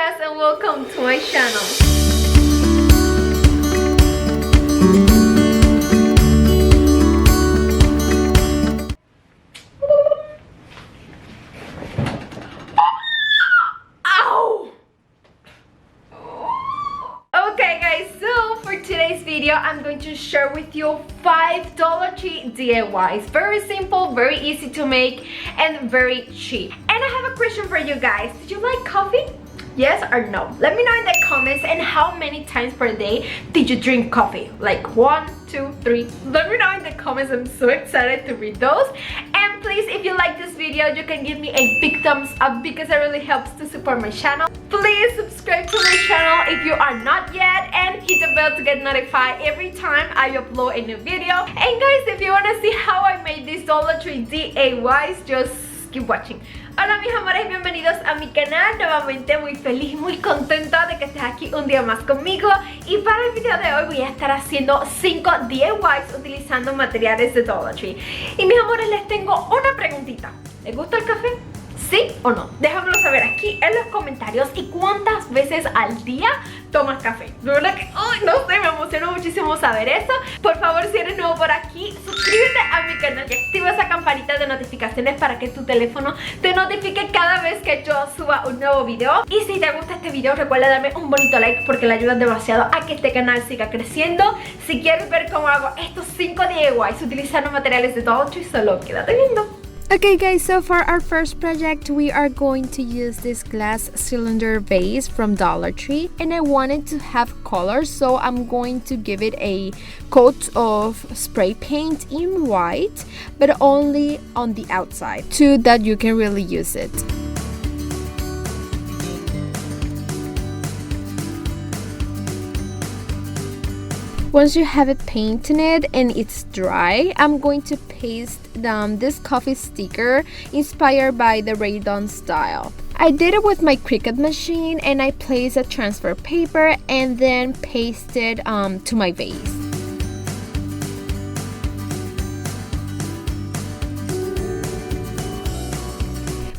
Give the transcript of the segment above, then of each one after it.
guys and welcome to my channel. Okay guys, so for today's video I'm going to share with you 5 Dollar Tree DIYs. Very simple, very easy to make, and very cheap. And I have a question for you guys. Did you like coffee? Yes or no? Let me know in the comments. And how many times per day did you drink coffee? Like 1, 2, 3? Let me know in the comments. I'm so excited to read those. And please, if you like this video, you can give me a big thumbs up because it really helps to support my channel. Please subscribe to my channel if you are not yet, and hit the bell to get notified every time I upload a new video. And guys, if you want to see how I made these Dollar Tree DIYs, just keep watching. Hola mis amores, bienvenidos a mi canal. Nuevamente muy feliz, muy contenta de que estés aquí un día más conmigo. Y para el video de hoy voy a estar haciendo 5 DIYs utilizando materiales de Dollar Tree. Y mis amores, les tengo una preguntita. ¿Les gusta el café? ¿Sí o no? Déjamelo saber aquí en los comentarios. ¿Y cuántas veces al día tomas café? De verdad que, ay, no sé, me emociona muchísimo saber eso. Por favor, si eres nuevo por aquí, suscríbete a mi canal y activa esa campanita de notificaciones para que tu teléfono te notifique cada vez que yo suba un nuevo video. Y si te gusta este video, recuerda darme un bonito like porque le ayuda demasiado a que este canal siga creciendo. Si quieres ver cómo hago estos 5 DIYs utilizando materiales de Dollar Tree, solo quédate viendo. Okay guys, so for our first project we are going to use this glass cylinder vase from Dollar Tree, and I wanted to have colors, so I'm going to give it a coat of spray paint in white, but only on the outside so that you can really use it. Once you have it painted and it's dry, I'm going to paste this coffee sticker inspired by the Rae Dunn style. I did it with my Cricut machine, and I placed a transfer paper and then pasted to my vase.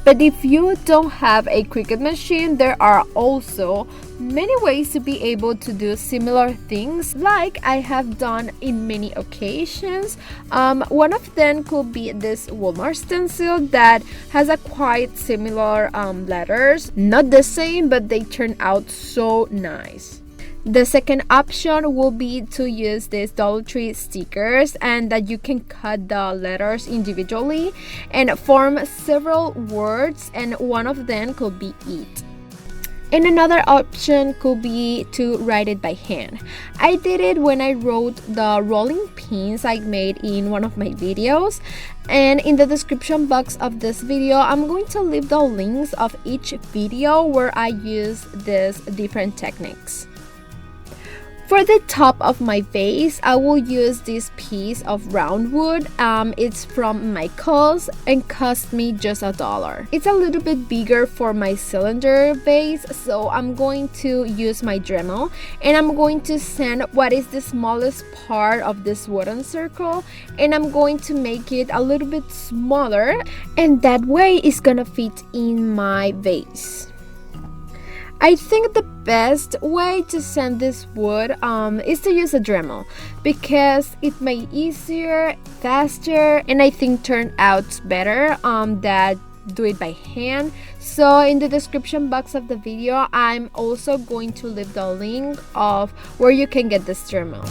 But if you don't have a Cricut machine, there are also many ways to be able to do similar things like I have done in many occasions. One of them could be this Walmart stencil that has a quite similar letters. Not the same, but they turn out so nice. The second option will be to use these Dollar Tree stickers, and that you can cut the letters individually and form several words, and one of them could be eat. And another option could be to write it by hand. I did it when I wrote the rolling pins I made in one of my videos, and in the description box of this video I'm going to leave the links of each video where I use these different techniques. For the top of my vase, I will use this piece of round wood. It's from Michael's and cost me just $1. It's a little bit bigger for my cylinder vase, so I'm going to use my Dremel, and I'm going to sand what is the smallest part of this wooden circle, and I'm going to make it a little bit smaller, and that way it's gonna fit in my vase. I think the best way to sand this wood is to use a Dremel because it may easier, faster, and I think turn out better than do it by hand. So in the description box of the video, I'm also going to leave the link of where you can get this Dremel.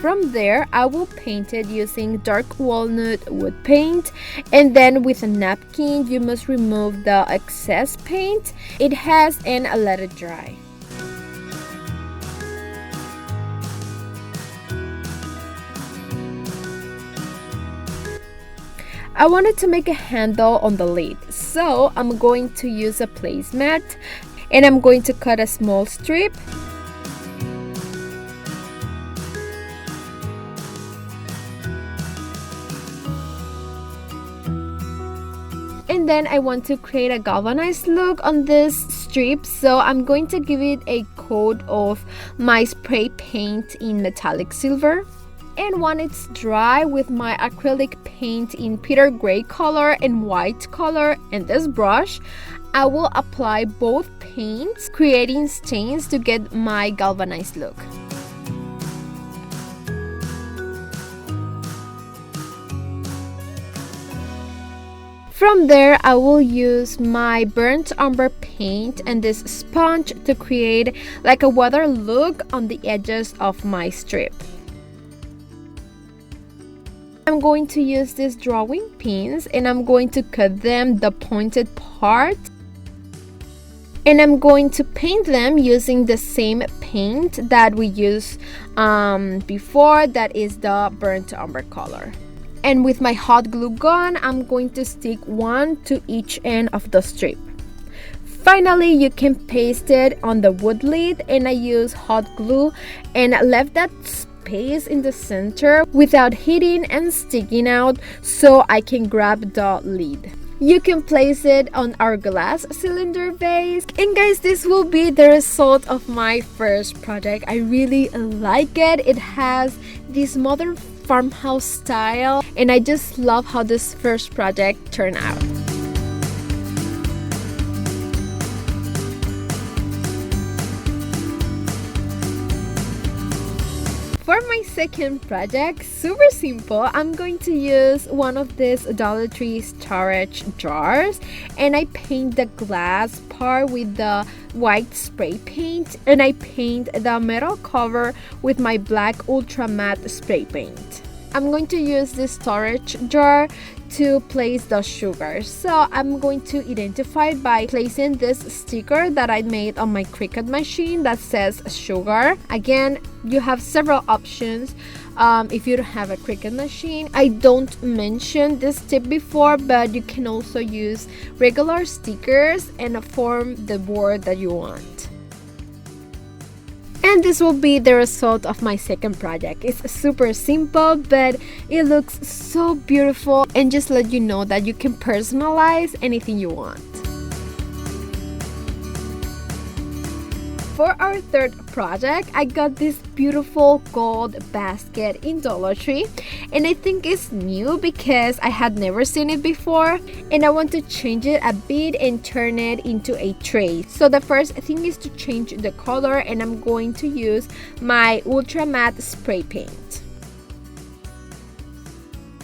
From there, I will paint it using dark walnut wood paint, and then with a napkin you must remove the excess paint it has and let it dry. I wanted to make a handle on the lid, so I'm going to use a placemat, and I'm going to cut a small strip. And then I want to create a galvanized look on this strip, so I'm going to give it a coat of my spray paint in metallic silver. And when it's dry, with my acrylic paint in Peter Gray color and white color and this brush, I will apply both paints, creating stains to get my galvanized look. From there, I will use my burnt umber paint and this sponge to create like a weather look on the edges of my strip. I'm going to use these drawing pins and I'm going to cut them the pointed part. And I'm going to paint them using the same paint that we used before, that is the burnt umber color. And with my hot glue gun, I'm going to stick one to each end of the strip. Finally, you can paste it on the wood lid, and I use hot glue and left that space in the center without hitting and sticking out so I can grab the lid. You can place it on our glass cylinder vase. And guys, this will be the result of my first project. I really like it. It has this modern farmhouse style, and I just love how this first project turned out. For my second project, super simple, I'm going to use one of these Dollar Tree storage jars, and I paint the glass part with the white spray paint, and I paint the metal cover with my black ultra matte spray paint. I'm going to use this storage jar to place the sugar. So I'm going to identify it by placing this sticker that I made on my Cricut machine that says sugar. Again, you have several options if you don't have a Cricut machine. I don't mention this tip before, but you can also use regular stickers and form the board that you want. And this will be the result of my second project. It's super simple, but it looks so beautiful, and just let you know that you can personalize anything you want. For our third project, I got this beautiful gold basket in Dollar Tree, and I think it's new because I had never seen it before, and I want to change it a bit and turn it into a tray. So the first thing is to change the color, and I'm going to use my ultra matte spray paint.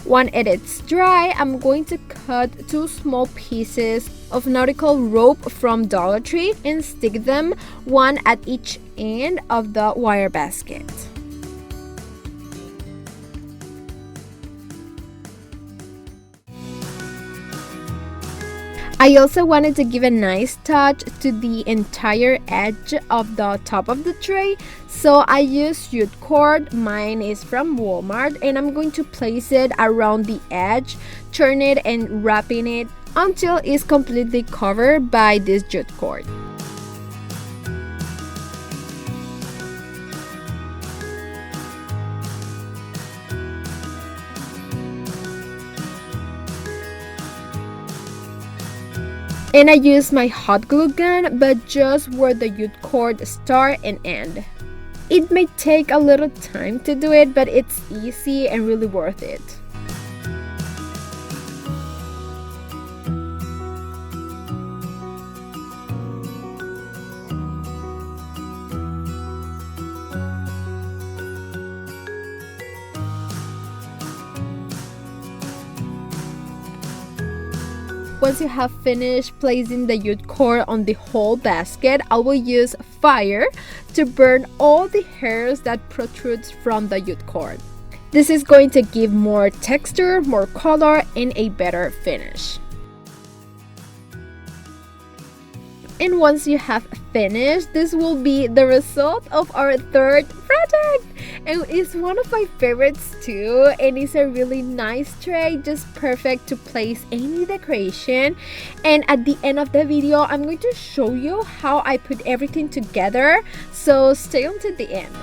When it is dry, I'm going to cut 2 small pieces of nautical rope from Dollar Tree and stick them one at each end of the wire basket. I also wanted to give a nice touch to the entire edge of the top of the tray, so I used jute cord. Mine is from Walmart, and I'm going to place it around the edge, turn it and wrapping it until it's completely covered by this jute cord. And I use my hot glue gun, but just where the jute cord start and end. It may take a little time to do it, but it's easy and really worth it. Once you have finished placing the jute cord on the whole basket, I will use fire to burn all the hairs that protrude from the jute cord. This is going to give more texture, more color, and a better finish. And once you have finished, this will be the result of our third project. And it's one of my favorites too, and it's a really nice tray, just perfect to place any decoration. And at the end of the video, I'm going to show you how I put everything together, so stay until the end.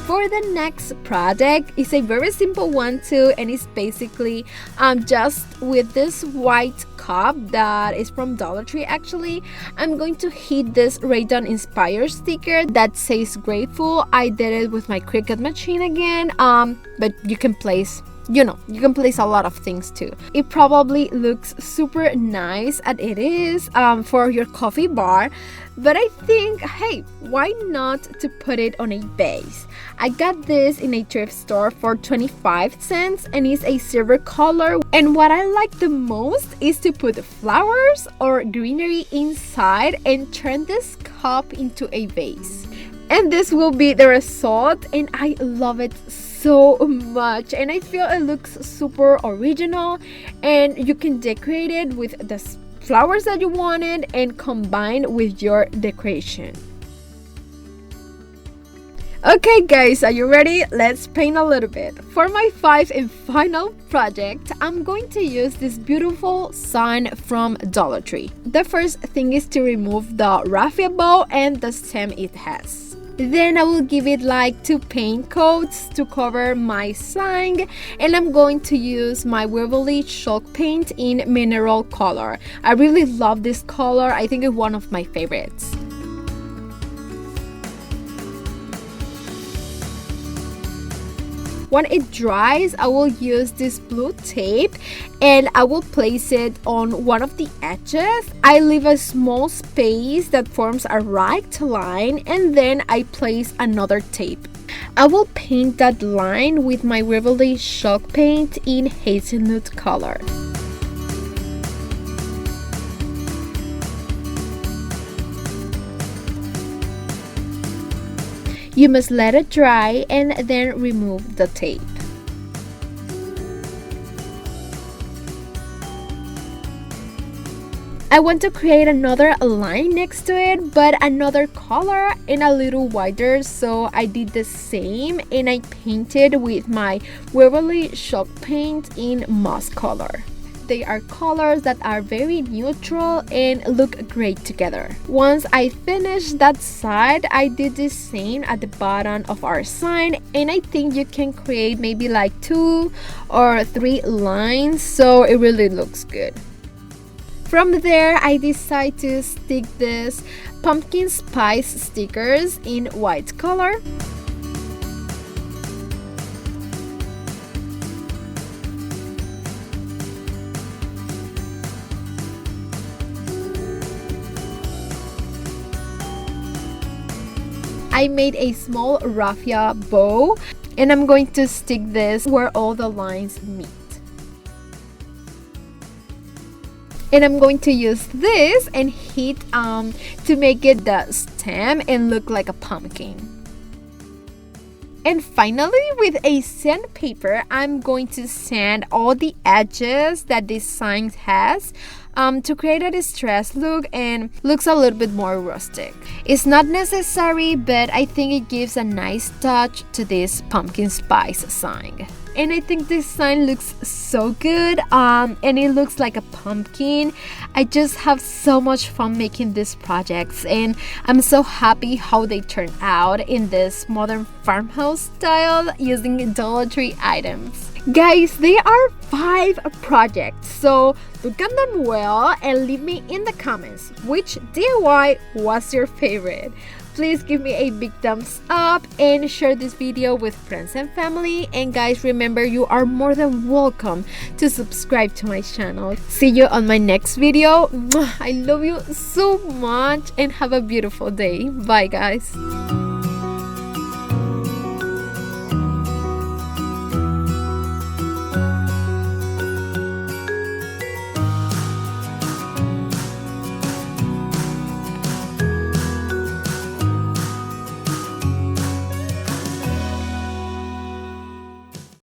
For the next project, it's a very simple one too, and it's basically just with this white cup that is from Dollar Tree actually. I'm going to hit this Rae Dunn inspired sticker that says grateful. I did it with my Cricut machine again, but you can place a lot of things too. It probably looks super nice as it is for your coffee bar, but I think, hey, why not to put it on a vase? I got this in a thrift store for 25 cents and it's a silver color, and what I like the most is to put flowers or greenery inside and turn this cup into a vase. And this will be the result, and I love it so much, and I feel it looks super original, and you can decorate it with the flowers that you wanted and combine with your decoration. Okay guys, are you ready? Let's paint a little bit. For my 5th and final project, I'm going to use this beautiful sign from Dollar Tree. The first thing is to remove the raffia bow and the stem it has. Then I will give it like 2 paint coats to cover my sign, and I'm going to use my Waverly chalk paint in mineral color. I really love this color. I think it's one of my favorites. When it dries, I will use this blue tape and I will place it on one of the edges. I leave a small space that forms a right line, and then I place another tape. I will paint that line with my Waverly chalk paint in hazelnut color. You must let it dry and then remove the tape. I want to create another line next to it, but another color and a little wider, so I did the same and I painted with my Waverly chalk paint in moss color. They are colors that are very neutral and look great together. Once I finished that side, I did the same at the bottom of our sign, and I think you can create maybe like 2 or 3 lines, so it really looks good. From there, I decided to stick this pumpkin spice stickers in white color. I made a small raffia bow, and I'm going to stick this where all the lines meet. And I'm going to use this and heat to make it the stem and look like a pumpkin. And finally, with a sandpaper, I'm going to sand all the edges that this sign has to create a distressed look and looks a little bit more rustic. It's not necessary, but I think it gives a nice touch to this pumpkin spice sign. And I think this sign looks so good, and it looks like a pumpkin. I just have so much fun making these projects, and I'm so happy how they turn out in this modern farmhouse style using Dollar Tree items. Guys, there are 5 projects, so look at them well and leave me in the comments which DIY was your favorite. Please give me a big thumbs up and share this video with friends and family. And guys, remember, you are more than welcome to subscribe to my channel. See you on my next video. I love you so much and have a beautiful day. Bye guys.